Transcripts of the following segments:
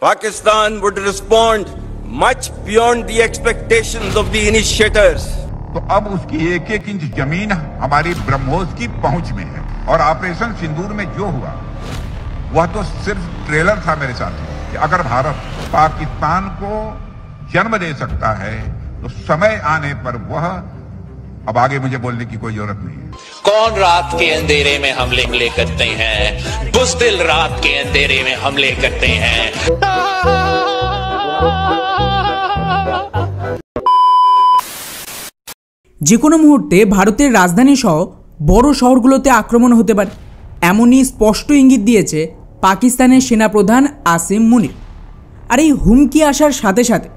Pakistan would respond much beyond the expectations of the initiators. तो अब उसकी एक एक इंच जमीन हमारी ब्रह्मोस की पहुंच में है और ऑपरेशन सिंदूर में जो हुआ वह तो सिर्फ ट्रेलर था मेरे साथ कि अगर भारत पाकिस्तान को जन्म दे सकता है तो समय आने पर वह, अब आगे मुझे बोलने की कोई जरूरत नहीं है। कौन रात के अंधेरे में हमले करते हैं, बुज़दिल रात के अंधेरे में हमले करते हैं। যে কোনো মুহূর্তে ভারতের রাজধানী সহ বড় শহরগুলোতে আক্রমণ হতে পারে এমনই স্পষ্ট ইঙ্গিত দিয়েছে পাকিস্তানের সেনাপ্রধান আসিম মুনির। আর এই হুমকি আসার সাথে সাথে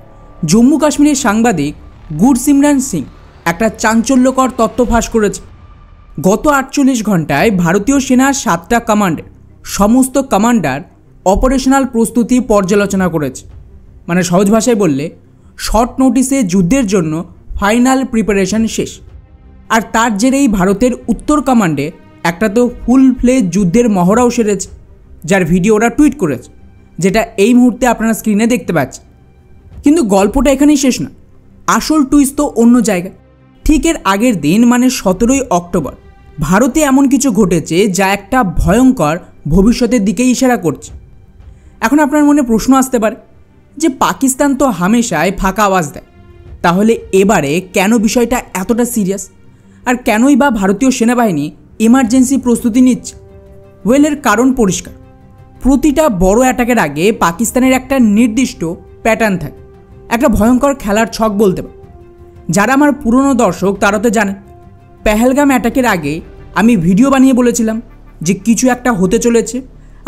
জম্মু কাশ্মীরের সাংবাদিক গুরসিমরান সিং একটা চাঞ্চল্যকর তথ্য ফাঁস করেছে। গত 48 ঘন্টায় ভারতীয় সেনার 7টা কমান্ডের সমস্ত কমান্ডার অপারেশনাল প্রস্তুতি পর্যালোচনা করেছে। মানে সহজ ভাষায় বললে শর্ট নোটিসে যুদ্ধের জন্য ফাইনাল প্রিপারেশন শেষ। আর তার জেরেই ভারতের উত্তর কমান্ডে একটা তো ফুল ফ্লেজ যুদ্ধের মহড়াও সেরেছে, যার ভিডিও ওরা টুইট করেছে, যেটা এই মুহূর্তে আপনারা স্ক্রিনে দেখতে পাচ্ছেন। কিন্তু গল্পটা এখানেই শেষ না, আসল টুইস্ট তো অন্য জায়গায়। ঠিক এর আগের দিন মানে 17ই অক্টোবর ভারতে এমন কিছু ঘটেছে যা একটা ভয়ঙ্কর ভবিষ্যতের দিকেই ইশারা করছে। এখন আপনার মনে প্রশ্ন আসতে পারে যে পাকিস্তান তো হামেশাই ফাঁকা আওয়াজ দেয়, তাহলে এবারে কেন বিষয়টা এতটা সিরিয়াস, আর কেনই বা ভারতীয় সেনাবাহিনী এমার্জেন্সি প্রস্তুতি নিচ্ছে? ওয়েলের কারণ পরিষ্কার। প্রতিটা বড় অ্যাটাকের আগে পাকিস্তানের একটা নির্দিষ্ট প্যাটার্ন থাকে, একটা ভয়ঙ্কর খেলার ছক বলতে পারে। যারা আমার পুরনো দর্শক তারা তো জানেন, পেহেলগাম অ্যাটাকের আগে আমি ভিডিও বানিয়ে বলেছিলাম যে কিছু একটা হতে চলেছে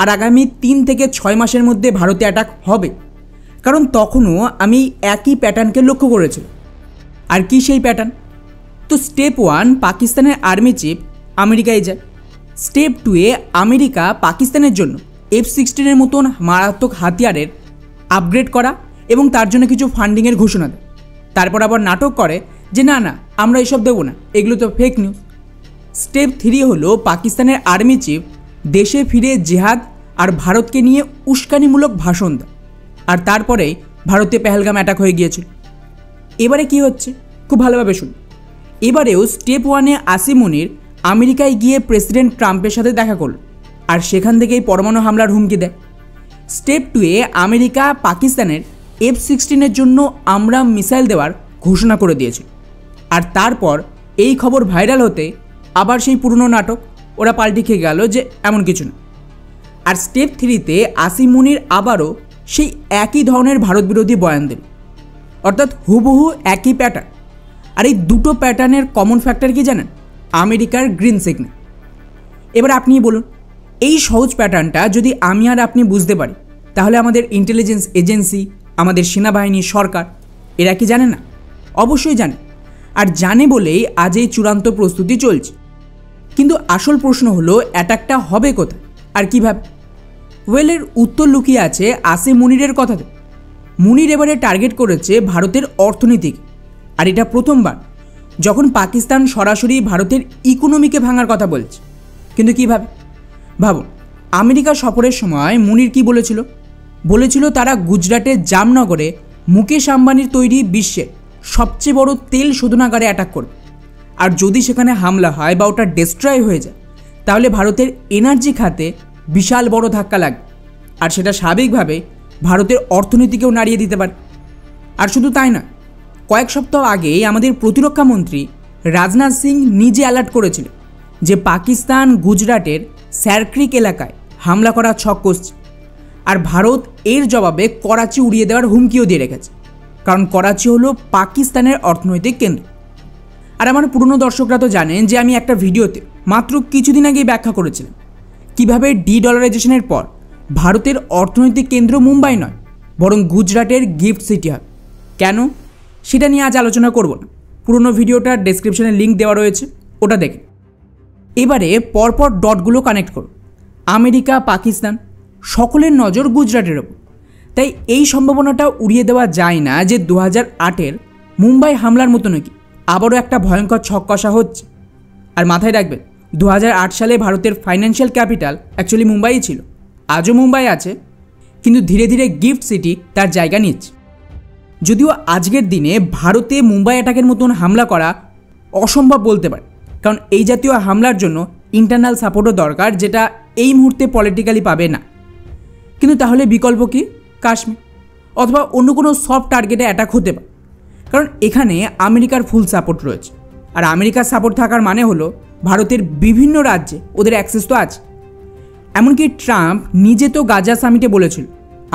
আর আগামী 3 থেকে 6 মাসের মধ্যে ভারতে অ্যাটাক হবে। কারণ তখনও আমি একই প্যাটার্নকে লক্ষ্য করেছিলাম। আর কি সেই প্যাটার্ন? তো স্টেপ 1 পাকিস্তানের আর্মি চিফ আমেরিকায় যায়। স্টেপ 2-এ আমেরিকা পাকিস্তানের জন্য F-16 মতন মারাত্মক হাতিয়ারের আপগ্রেড করা এবং তার জন্য কিছু ফান্ডিংয়ের ঘোষণা দেয়। তারপর আবার নাটক করে যে না না আমরা এসব দেবো না, এগুলো তো ফেক নিউজ। স্টেপ 3 হলো পাকিস্তানের আর্মি চিফ দেশে ফিরে জেহাদ আর ভারতকে নিয়ে উস্কানিমূলক ভাষণ দেয়। আর তারপরেই ভারতে পেহেলগাম অ্যাটাক হয়ে গিয়েছিল। এবারে কি হচ্ছে খুব ভালোভাবে শুনুন। এবারেও স্টেপ 1-এ আসিম মুনির আমেরিকায় গিয়ে প্রেসিডেন্ট ট্রাম্পের সাথে দেখা করল আর সেখান থেকেই পরমাণু হামলার হুমকি দেয়। স্টেপ 2-এ আমেরিকা পাকিস্তানের F-16 জন্য আমরা মিসাইল দেওয়ার ঘোষণা করে দিয়েছিল। আর তারপর এই খবর ভাইরাল হতে আবার সেই পুরনো নাটক ওরা পাল্টি খেয়ে গেল যে এমন কিছু না। আর স্টেপ 3-তে আসিম মুনির আবারও সেই একই ধরনের ভারত বিরোধী বয়ান দিল, অর্থাৎ হুবহু একই প্যাটার্ন। আর এই দুটো প্যাটার্নের কমন ফ্যাক্টর কি জানেন? আমেরিকার গ্রিন সিগন্যাল। এবার আপনিই বলুন, এই সহজ প্যাটার্নটা যদি আমি আর আপনি বুঝতে পারি তাহলে আমাদের ইন্টেলিজেন্স এজেন্সি, আমাদের সেনাবাহিনী, সরকার এরা কি জানে না? অবশ্যই জানে। আর জানে বলেই আজ এই চূড়ান্ত প্রস্তুতি চলছে। কিন্তু আসল প্রশ্ন হলো অ্যাটাকটা হবে কোথায় আর কীভাবে? ওয়েলের উত্তর লুকিয়ে আছে আসিম মুনিরের কথাতে। মুনির এবারে টার্গেট করেছে ভারতের অর্থনীতিকে। আর এটা প্রথমবার যখন পাকিস্তান সরাসরি ভারতের ইকোনমিকে ভাঙার কথা বলছে। কিন্তু কীভাবে? ভাবুন, আমেরিকা সফরের সময় মুনির কি বলেছিল তারা গুজরাটের জামনগরে মুকেশ আম্বানির তৈরি বিশ্বের সবচেয়ে বড় তেল শোধনাগারে অ্যাটাক করবে। আর যদি সেখানে হামলা হয় বা ওটা ডিস্ট্রয় হয়ে যায় তাহলে ভারতের এনার্জি খাতে বিশাল বড় ধাক্কা লাগবে। আর সেটা স্বাভাবিকভাবে ভারতের অর্থনীতিকেও নাড়িয়ে দিতে পারে। আর শুধু তাই না, কয়েক সপ্তাহ আগেই আমাদের প্রতিরক্ষা মন্ত্রী রাজনাথ সিং নিজে অ্যালার্ট করেছিল যে পাকিস্তান গুজরাটের স্যারক্রিক এলাকায় হামলা করার ছক কষছে। আর ভারত এর জবাবে করাচি উড়িয়ে দেওয়ার হুমকিও দিয়ে রেখেছে, কারণ করাচি হলো পাকিস্তানের অর্থনৈতিক কেন্দ্র। আর আমার পুরনো দর্শকরা তো জানেন যে আমি একটা ভিডিওতে মাত্র কিছুদিন আগেই ব্যাখ্যা করেছিলাম কিভাবে ডি-ডলারাইজেশনের পর ভারতের অর্থনৈতিক কেন্দ্র মুম্বাই নয় বরং গুজরাটের গিফট সিটি হবে। কেন সেটা নিয়ে আজ আলোচনা করব না, পুরনো ভিডিওটার ডেসক্রিপশনে লিঙ্ক দেওয়া রয়েছে, ওটা দেখে। এবারে পরপর ডটগুলো কানেক্ট করুন। আমেরিকা, পাকিস্তান সকলের নজর গুজরাটের ওপর। তাই এই সম্ভাবনাটা উড়িয়ে দেওয়া যায় না যে 2008-এর মুম্বাই হামলার মতো নাকি আবারও একটা ভয়ঙ্কর ছক কষা হচ্ছে। আর মাথায় রাখবেন 2008 সালে ভারতের ফাইন্যান্সিয়াল ক্যাপিটাল অ্যাকচুয়ালি মুম্বাই ছিল, আজও মুম্বাই আছে। কিন্তু ধীরে ধীরে গিফট সিটি তার জায়গা নিচ্ছে। যদিও আজকের দিনে ভারতে মুম্বাই অ্যাটাকের মতন হামলা করা অসম্ভব বলতে পারে, কারণ এই জাতীয় হামলার জন্য ইন্টারনাল সাপোর্টও দরকার, যেটা এই মুহূর্তে পলিটিক্যালি পাবে না। কিন্তু তাহলে বিকল্প কি? কাশ্মীর অথবা অন্য কোনো সফট টার্গেটে অ্যাটাক হতে পারে, কারণ এখানে আমেরিকার ফুল সাপোর্ট রয়েছে। আর আমেরিকার সাপোর্ট থাকার মানে হলো ভারতের বিভিন্ন রাজ্যে ওদের অ্যাক্সেস তো আছে। এমনকি ট্রাম্প নিজে তো গাজা সামিটে বলেছিল,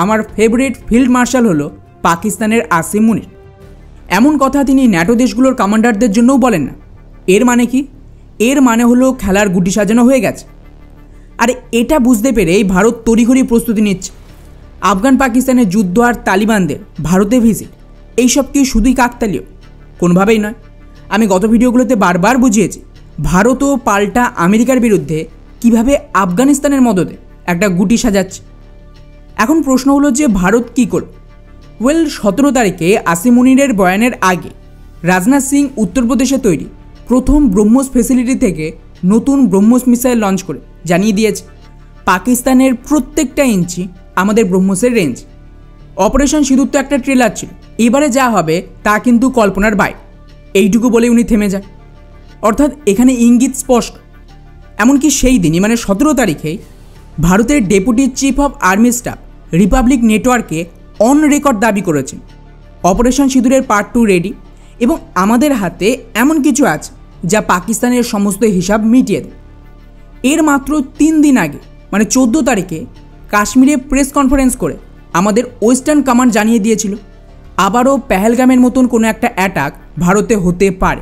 আমার ফেভারিট ফিল্ড মার্শাল হলো পাকিস্তানের আসিম মুনির। এমন কথা তিনি ন্যাটো দেশগুলোর কমান্ডারদের জন্যও বলেন না। এর মানে কি? এর মানে হলো খেলার গুটি সাজানো হয়ে গেছে। আর এটা বুঝতে পেরেই ভারত তড়িঘড়ি প্রস্তুতি নিচ্ছে। আফগান পাকিস্তানের যুদ্ধ আর তালিবানদের ভারতে ভিজিট, এইসব কি শুধুই কাকতালীয়? কোনোভাবেই নয়। আমি গত ভিডিওগুলোতে বারবার বুঝিয়েছি ভারতও পাল্টা আমেরিকার বিরুদ্ধে কিভাবে আফগানিস্তানের মদদে একটা গুটি সাজাচ্ছে। এখন প্রশ্ন হলো যে ভারত কী করবে? 17 তারিখে আসিম মুনিরের বয়ানের আগে রাজনাথ সিং উত্তরপ্রদেশে তৈরি প্রথম ব্রহ্মোস ফেসিলিটি থেকে নতুন ব্রহ্মোস মিসাইল লঞ্চ করে জানিয়ে দিয়েছে পাকিস্তানের প্রত্যেকটা ইঞ্চি আমাদের ব্রহ্মোসের রেঞ্জ। অপারেশন সিঁদুর তো একটা ট্রেলার ছিল, এবারে যা হবে তা কিন্তু কল্পনার বাইরে। এইটুকু বলে উনি থেমে যান। অর্থাৎ এখানে ইঙ্গিত স্পষ্ট। এমনকি সেই দিনই মানে 17 তারিখেই ভারতের deputy chief of army staff Republic নেটওয়ার্কে অন রেকর্ড দাবি করেছেন অপারেশন সিঁদুরের পার্ট 2 রেডি এবং আমাদের হাতে এমন কিছু আছে যা পাকিস্তানের সমস্ত হিসাব মিটিয়ে দেয়। এর মাত্র 3 দিন আগে মানে 14 তারিখে কাশ্মীরে প্রেস কনফারেন্স করে আমাদের ওয়েস্টার্ন কমান্ড জানিয়ে দিয়েছিল আবারও পেহেলগামের মতন কোনো একটা অ্যাটাক ভারতে হতে পারে,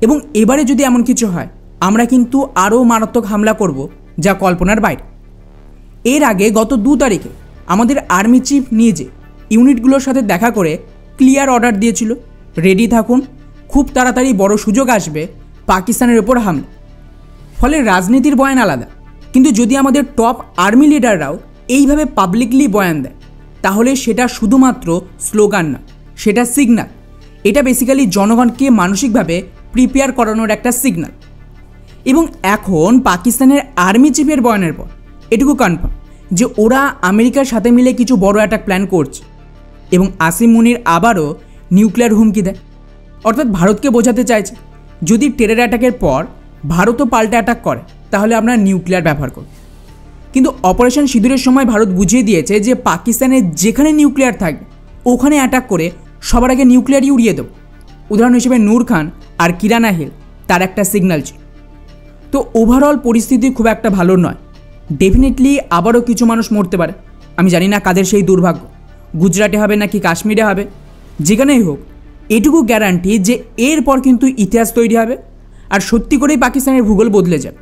এবং এবারে যদি এমন কিছু হয় আমরা কিন্তু আরও মারাত্মক হামলা করব যা কল্পনার বাইরে। এর আগে গত 2 তারিখে আমাদের আর্মি চিফ নিজে ইউনিটগুলোর সাথে দেখা করে ক্লিয়ার অর্ডার দিয়েছিল, রেডি থাকুন, খুব তাড়াতাড়ি বড় সুযোগ আসবে পাকিস্তানের ওপর হামলা। ফলে রাজনীতির বয়ান আলাদা, কিন্তু যদি আমাদের টপ আর্মি লিডাররাও এইভাবে পাবলিকলি বয়ান দেয় তাহলে সেটা শুধুমাত্র স্লোগান না, সেটা সিগন্যাল। এটা বেসিক্যালি জনগণকে মানসিকভাবে প্রিপেয়ার করানোর একটা সিগন্যাল। এবং এখন পাকিস্তানের আর্মি চিফের বয়ানের পর এটুকু কনফার্ম যে ওরা আমেরিকার সাথে মিলে কিছু বড় অ্যাটাক প্ল্যান করছে এবং আসিম মুনির আবারও নিউক্লিয়ার হুমকি দেয়। অর্থাৎ ভারতকে বোঝাতে চাইছে যদি টেরর অ্যাটাকের পর ভারতও পাল্টা অ্যাটাক করে তাহলে আমরা নিউক্লিয়ার ব্যবহার করব। কিন্তু অপারেশন সিঁদুরের সময় ভারত বুঝিয়ে দিয়েছে যে পাকিস্তানের যেখানে নিউক্লিয়ার থাকবে ওখানে অ্যাটাক করে সবার আগে নিউক্লিয়ারই উড়িয়ে দেব। উদাহরণ হিসেবে নূর খান আর কিরানা হিল তার একটা সিগন্যাল ছিল। তো ওভারঅল পরিস্থিতি খুব একটা ভালো নয়। ডেফিনেটলি আবারও কিছু মানুষ মরতে পারে। আমি জানি না কাদের সেই দুর্ভাগ্য, গুজরাটে হবে নাকি কাশ্মীরে হবে, যেখানেই হোক এটুকু গ্যারান্টি যে এরপর কিন্তু ইতিহাস তৈরি হবে আর সত্যি করেই পাকিস্তানের ভূগোল বদলে যাবে।